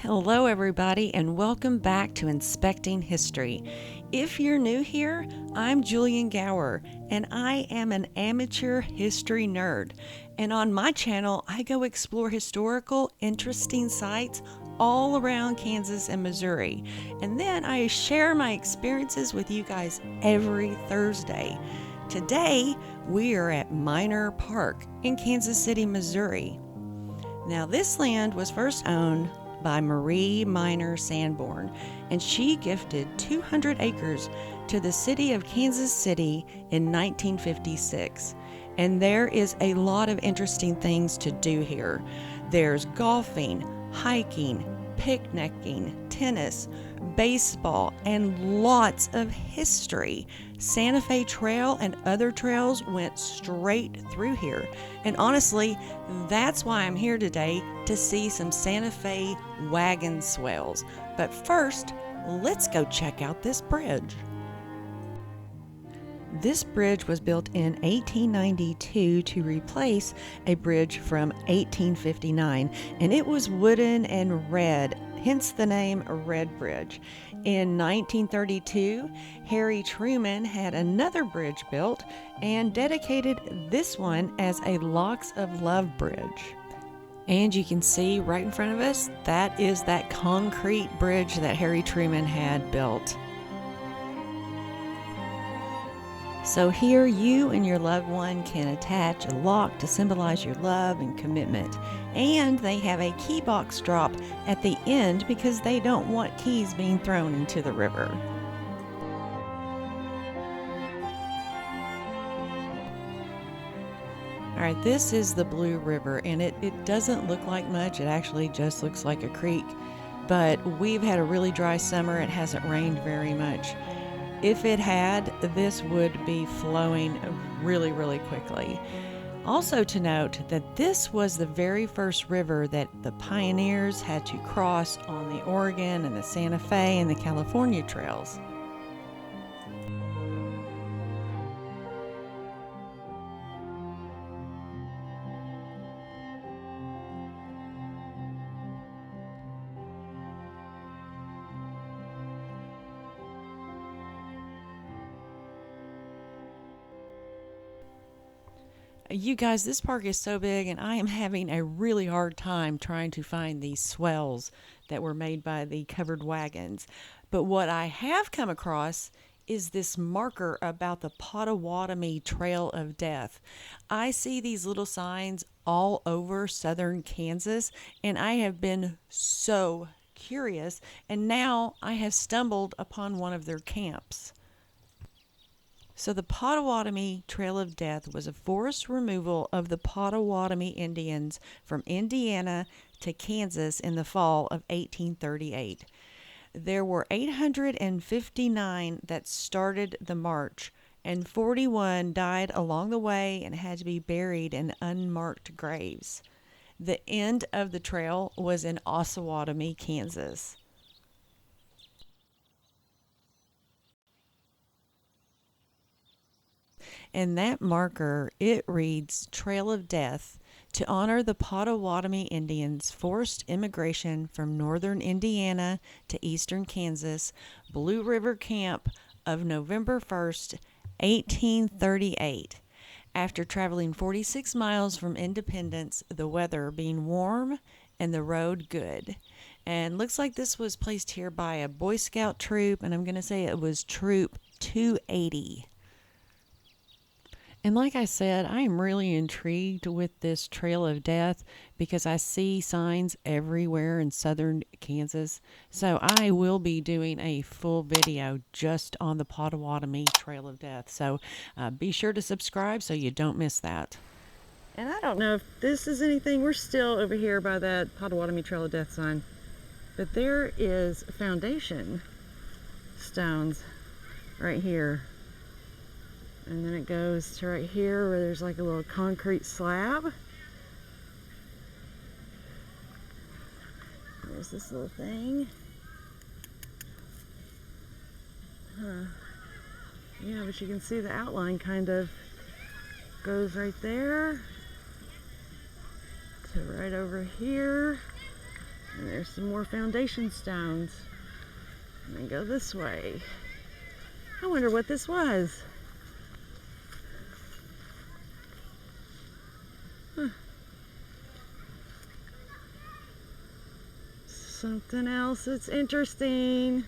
Hello everybody and welcome back to Inspecting History. If you're new here, I'm Julian Gower and I am an amateur history nerd. And on my channel, I go explore historical, interesting sites all around Kansas and Missouri. And then I share my experiences with you guys every Thursday. Today, we are at Minor Park in Kansas City, Missouri. Now, this land was first owned by Marie Minor Sanborn, and she gifted 200 acres to the city of Kansas City in 1956. And there is a lot of interesting things to do here. There's golfing, hiking, picnicking, tennis, baseball, and lots of history. Santa Fe Trail and other trails went straight through here. And honestly, that's why I'm here today, to see some Santa Fe Wagon Swells. But first, let's go check out this bridge. This bridge was built in 1892 to replace a bridge from 1859, and it was wooden and red, hence the name Red Bridge. In 1932, Harry Truman had another bridge built and dedicated this one as a Locks of Love Bridge. And you can see right in front of us, that is that concrete bridge that Harry Truman had built. So here you and your loved one can attach a lock to symbolize your love and commitment. And they have a key box drop at the end because they don't want keys being thrown into the river. Alright, this is the Blue River, and it doesn't look like much. It actually just looks like a creek. But we've had a really dry summer. It hasn't rained very much. If it had, this would be flowing really, really quickly. Also to note that this was the very first river that the pioneers had to cross on the Oregon and the Santa Fe and the California trails. You guys, this park is so big, and I am having a really hard time trying to find these swells that were made by the covered wagons. But what I have come across is this marker about the Pottawatomie Trail of Death. I see these little signs all over southern Kansas, and I have been so curious, and now I have stumbled upon one of their camps. So the Pottawatomie Trail of Death was a forced removal of the Pottawatomie Indians from Indiana to Kansas in the fall of 1838. There were 859 that started the march, and 41 died along the way and had to be buried in unmarked graves. The end of the trail was in Pottawatomie, Kansas. And that marker, it reads Trail of Death, to honor the Pottawatomie Indians' forced immigration from northern Indiana to eastern Kansas, Blue River Camp of November 1st, 1838. After traveling 46 miles from Independence, the weather being warm and the road good. And looks like this was placed here by a Boy Scout troop, and I'm going to say it was Troop 280. And like I said, I am really intrigued with this Trail of Death because I see signs everywhere in southern Kansas. So I will be doing a full video just on the Pottawatomie Trail of Death. So be sure to subscribe so you don't miss that. And I don't know if this is anything. We're still over here by that Pottawatomie Trail of Death sign. But there is foundation stones right here. And then it goes to right here where there's like a little concrete slab. There's this little thing. Yeah, but you can see the outline kind of goes right there to right over here. And there's some more foundation stones. And then go this way. I wonder what this was. Huh. Something else that's interesting.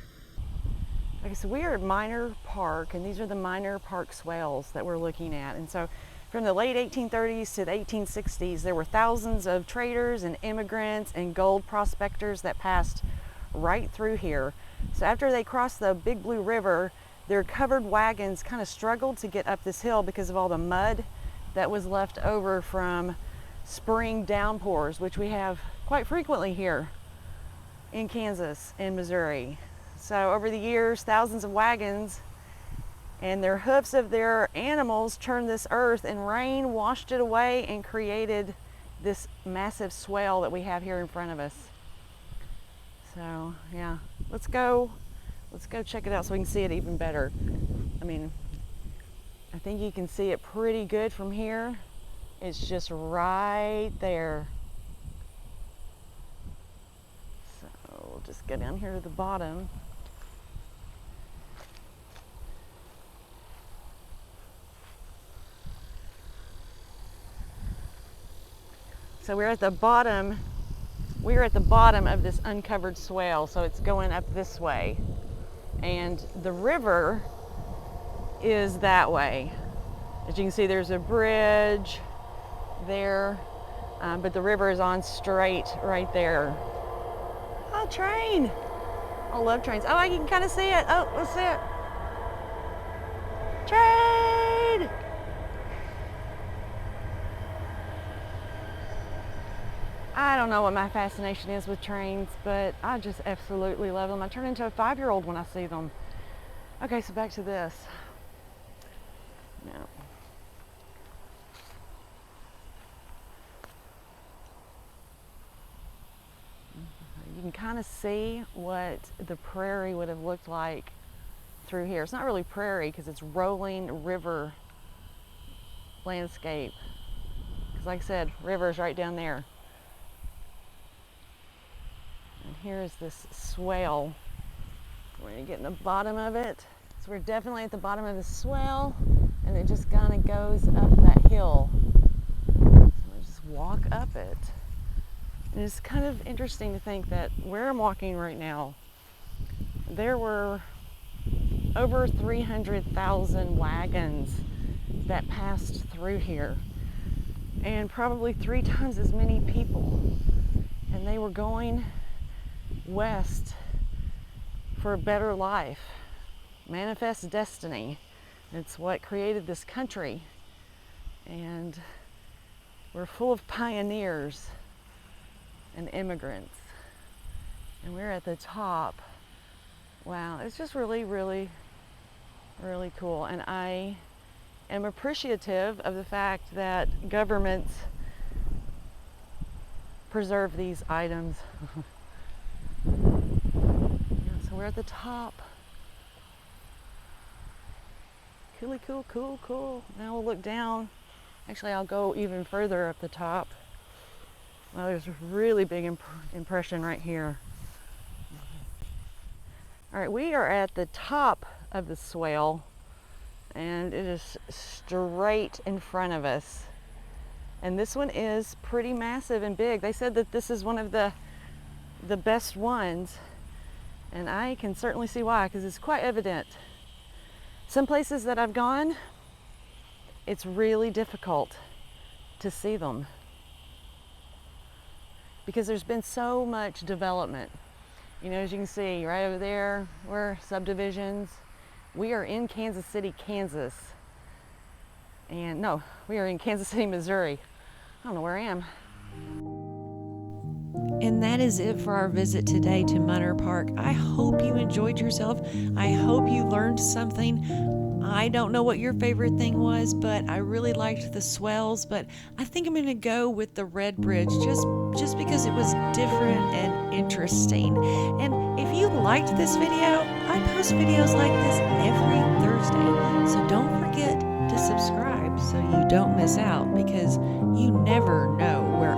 Okay, so we are at Minor Park, and these are the Minor Park Swells that we're looking at. And so from the late 1830s to the 1860s, there were thousands of traders and immigrants and gold prospectors that passed right through here. So after they crossed the Big Blue River, their covered wagons kind of struggled to get up this hill because of all the mud that was left over from spring downpours, which we have quite frequently here in Kansas and Missouri. So over the years, thousands of wagons and their hoofs of their animals turned this earth, and rain washed it away and created this massive swell that we have here in front of us. So yeah, let's go check it out so we can see it even better. I mean, I think you can see it pretty good from here. It's just right there. So we'll just go down here to the bottom. So we're at the bottom of this uncovered swell, so it's going up this way. And the river is that way. As you can see, there's a bridge there, but the river is on straight right there. Oh, train! I love trains. Oh, I can kind of see it. Oh, let's see it. Train! I don't know what my fascination is with trains, but I just absolutely love them. I turn into a 5-year-old when I see them. Okay, so back to this. Now, you can kind of see what the prairie would have looked like through here. It's not really prairie because it's rolling river landscape. Because like I said, river's right down there. And here's this swell. We're gonna get in the bottom of it. So we're definitely at the bottom of the swell, and it just kind of goes up that hill. So we'll just walk up it. And it's kind of interesting to think that where I'm walking right now, there were over 300,000 wagons that passed through here, and probably 3 times as many people. And they were going west for a better life. Manifest destiny. It's what created this country. And we're full of pioneers and immigrants. And we're at the top. Wow, it's just really, really, really cool. And I am appreciative of the fact that governments preserve these items. So we're at the top. Coolly cool, cool, cool. Now we'll look down. Actually, I'll go even further up the top. Well, there's a really big impression right here. All right, we are at the top of the swell, and it is straight in front of us. And this one is pretty massive and big. They said that this is one of the best ones, and I can certainly see why, because it's quite evident. Some places that I've gone, it's really difficult to see them because there's been so much development. You know, as you can see right over there, we're subdivisions. We are in Kansas City, Kansas. And no, we are in Kansas City, Missouri. I don't know where I am. And that is it for our visit today to Minor Park. I hope you enjoyed yourself. I hope you learned something. I don't know what your favorite thing was, but I really liked the swells. But I think I'm going to go with the Red Bridge just because it was different and interesting. And if you liked this video, I post videos like this every Thursday. So don't forget to subscribe so you don't miss out, because you never know where